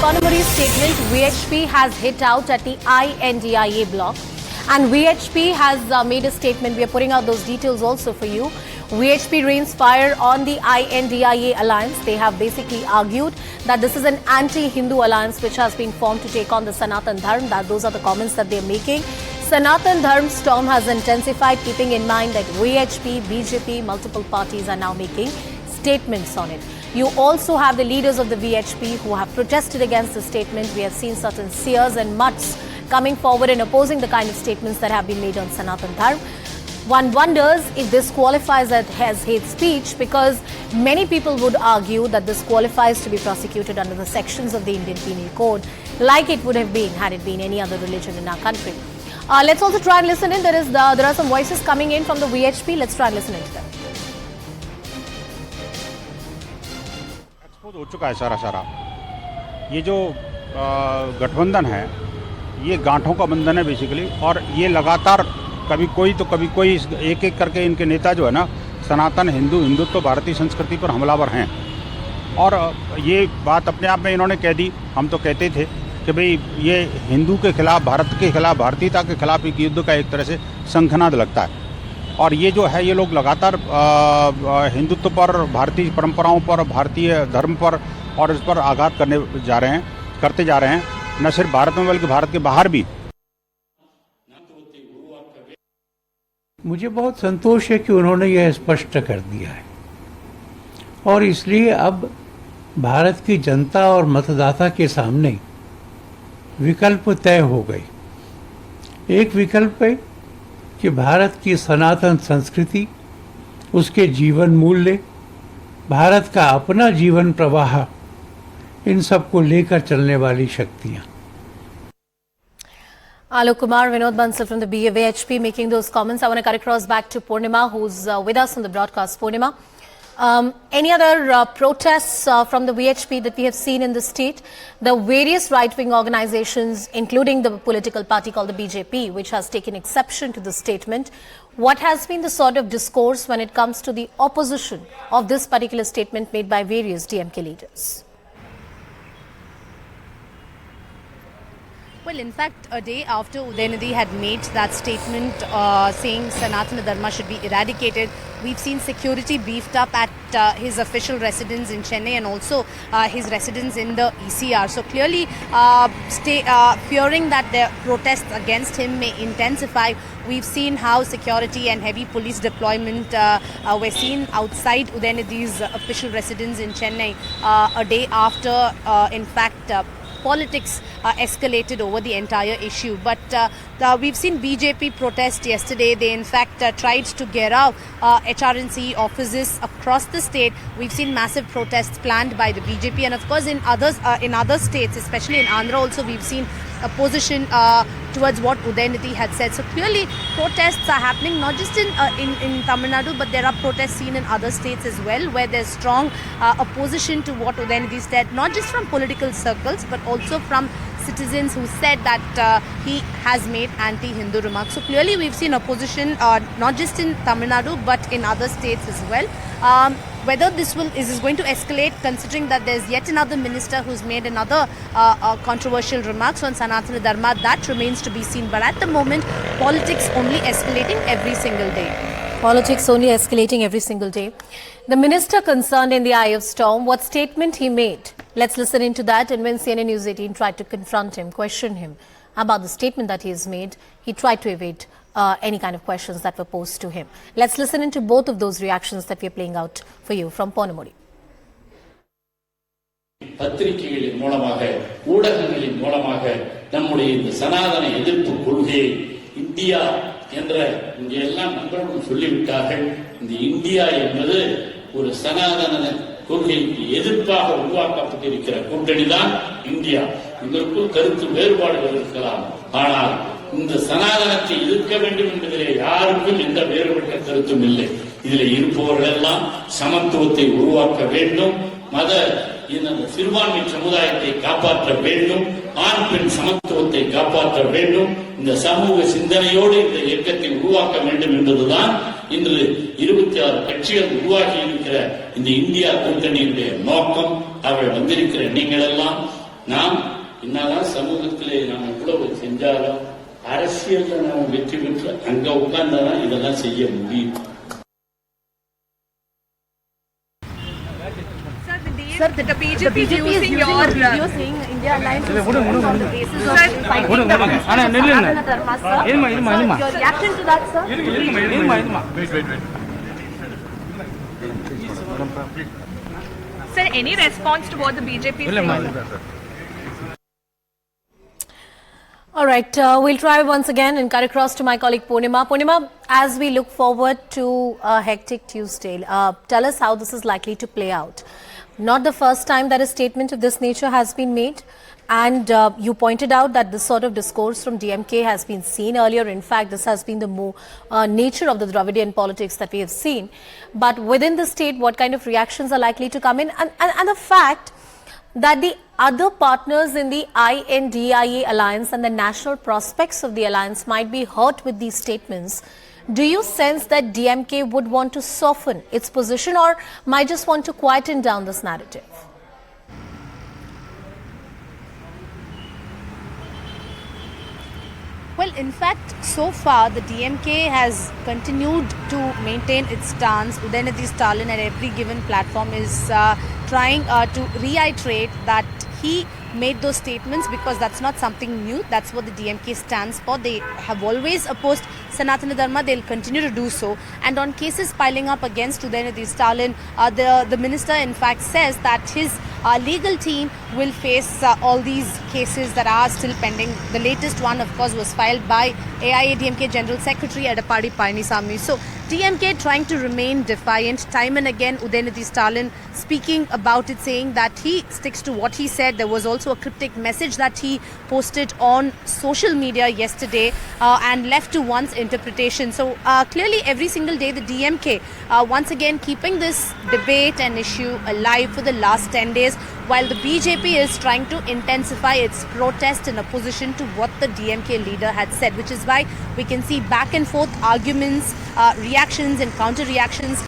Ponmudy's statement, VHP has hit out at the I.N.D.I.A bloc. And VHP has made a statement. We are putting out those details also for you. VHP rains fire on the I.N.D.I.A alliance. They have basically argued that this is an anti-Hindu alliance which has been formed to take on the Sanatan Dharma. Those are the comments that they are making. Sanatan Dharma storm has intensified, keeping in mind that VHP, BJP, multiple parties are now making statements on it. You also have the leaders of the VHP who have protested against the statement. We have seen certain seers and mutts coming forward and opposing the kind of statements that have been made on Sanatan Dharma. One wonders if this qualifies as hate speech, because many people would argue that this qualifies to be prosecuted under the sections of the Indian Penal Code, like it would have been had it been any other religion in our country. Let's also try and listen in. There are some voices coming in from the VHP. Let's try and listen into them. हो चुका है सारा ये जो गठबंधन है ये गांठों का बंधन है बेसिकली, और ये लगातार कभी कोई तो कभी कोई एक एक करके इनके नेता जो है ना सनातन हिंदुत्व भारतीय संस्कृति पर हमलावर हैं। और ये बात अपने आप में इन्होंने कह दी। हम तो कहते थे कि भाई ये हिंदू के खिलाफ, भारत के खिलाफ, भारतीयता के खिलाफ एक युद्ध का एक तरह से शंखनाद लगता है। और ये जो है ये लोग लगातार हिंदुत्व पर, भारतीय परंपराओं पर, भारतीय धर्म पर और इस पर आघात करते जा रहे हैं न सिर्फ भारत में बल्कि भारत के बाहर भी। मुझे बहुत संतोष है कि उन्होंने यह स्पष्ट कर दिया है और इसलिए अब भारत की जनता और मतदाता के सामने विकल्प तय हो गए। एक विकल्प है कि भारत की सनातन संस्कृति, उसके जीवन मूल्य, भारत का अपना जीवन प्रवाह, इन सब को लेकर चलने वाली शक्तियां। Alok Kumar, Vinod Bansal from the VHP making those comments. I want to cut across back to Purnima, who's with us on the broadcast. Purnima, any other protests from the VHP that we have seen in the state? The various right-wing organizations, including the political party called the BJP, which has taken exception to the statement. What has been the sort of discourse when it comes to the opposition of this particular statement made by various DMK leaders? Well, in fact, a day after Udhayanidhi had made that statement saying Sanatana Dharma should be eradicated, we've seen security beefed up at his official residence in Chennai and also his residence in the ECR. So clearly fearing that the protests against him may intensify, we've seen how security and heavy police deployment were seen outside Udhayanidhi's official residence in Chennai a day after, in fact, politics escalated over the entire issue. But we've seen BJP protest yesterday. They in fact tried to gherav HRNC offices across the state. We've seen massive protests planned by the BJP, and of course in other states, especially in Andhra also, we've seen opposition towards what Udhayanidhi had said. So clearly protests are happening not just in Tamil Nadu, but there are protests seen in other states as well, where there's strong opposition to what Udhayanidhi said, not just from political circles but also from citizens who said that he has made anti-Hindu remarks. So clearly we've seen opposition not just in Tamil Nadu but in other states as well. Whether this is going to escalate, considering that there's yet another minister who's made another controversial remarks on Sanatana Dharma, that remains to be seen. But at the moment, politics only escalating every single day. Politics only escalating every single day. The minister concerned in the eye of storm, what statement he made? Let's listen into that. And when CNN News 18 tried to confront him, question him about the statement that he has made, he tried to evade any kind of questions that were posed to him. Let's listen into both of those reactions that we are playing out for you from Ponmudy. பத்திரிகைகளின் மூலமாக, ஊடகங்களின் மூலமாக நம்முடைய இந்த சனாதன எதிர்ப்பு கொள்கையை India என்ற இங்கே எல்லாம் நண்பர்களும் சொல்லிவிட்டார்கள். இந்த இந்தியா என்பது ஒரு சனாதன கொள்கைக்கு எதிர்ப்பாக உருவாக்கப்பட்டிருக்கிற கூட்டணிதான் இந்தியா. இதற்குள் கருத்து வேறுபாடுகள் இருக்கலாம், ஆனால் இந்த சனாதனத்தை எதிர்க்க வேண்டும் என்பதிலே யாருக்கும் எந்த வேறுபட்ட கருத்தும் இல்லை. இதில் இருப்பவர்கள் எல்லாம் சமத்துவத்தை உருவாக்க வேண்டும், மத சிறுபான்மை சமுதாயத்தை காப்பாற்ற வேண்டும், ஆண் பெண் சமத்துவத்தை காப்பாற்ற வேண்டும், இந்த சமூக சிந்தனையோடு இந்த இயக்கத்தை உருவாக்க வேண்டும் என்பதுதான் இன்று 26 கட்சிகள் உருவாகி இருக்கிற இந்த இந்தியா கூட்டணியுடைய நோக்கம். அவர்கள் வந்திருக்கிற நீங்கள் எல்லாம் நாம் என்னதான் சமூகத்திலே நாம் எவ்வளவு செஞ்சாலும் அரசியல்ல நாம் வெற்றி பெற்று அங்க உட்கார்ந்தாதான் இதெல்லாம் செய்ய முடியும். Sir, the BJP is using your saying India alliance is on the basis of fighting the Sanatana Dharma, sir. Your reaction to that, sir? Sir, any response to what the BJP is saying? All right, we'll try once again and cut across to my colleague Purnima. Purnima, as we look forward to a hectic Tuesday, tell us how this is likely to play out. Not the first time that a statement of this nature has been made, and you pointed out that this sort of discourse from DMK has been seen earlier. In fact, this has been the more nature of the Dravidian politics that we have seen. But within the state, what kind of reactions are likely to come in? And the fact that the other partners in the I.N.D.I.A alliance and the national prospects of the alliance might be hurt with these statements. Do you sense that DMK would want to soften its position or might just want to quieten down this narrative? Well, in fact, so far the DMK has continued to maintain its stance. Udhayanidhi Stalin at every given platform is trying to reiterate that he made those statements because that's not something new. That's what the DMK stands for. They have always opposed Sanatana Dharma. They'll continue to do so. And on cases piling up against Udhayanidhi Stalin, the minister in fact says that his legal team will face all these cases that are still pending. The latest one, of course, was filed by AIADMK General Secretary Edappadi Palanisamy. So DMK trying to remain defiant. Time and again, Udhayanidhi Stalin speaking about it, saying that he sticks to what he said. There was also a cryptic message that he posted on social media yesterday and left to one's interpretation. So clearly every single day the DMK once again keeping this debate and issue alive for the last 10 days, while the BJP is trying to intensify its protest in opposition to what the DMK leader had said, which is why we can see back and forth arguments, reactions and counter reactions.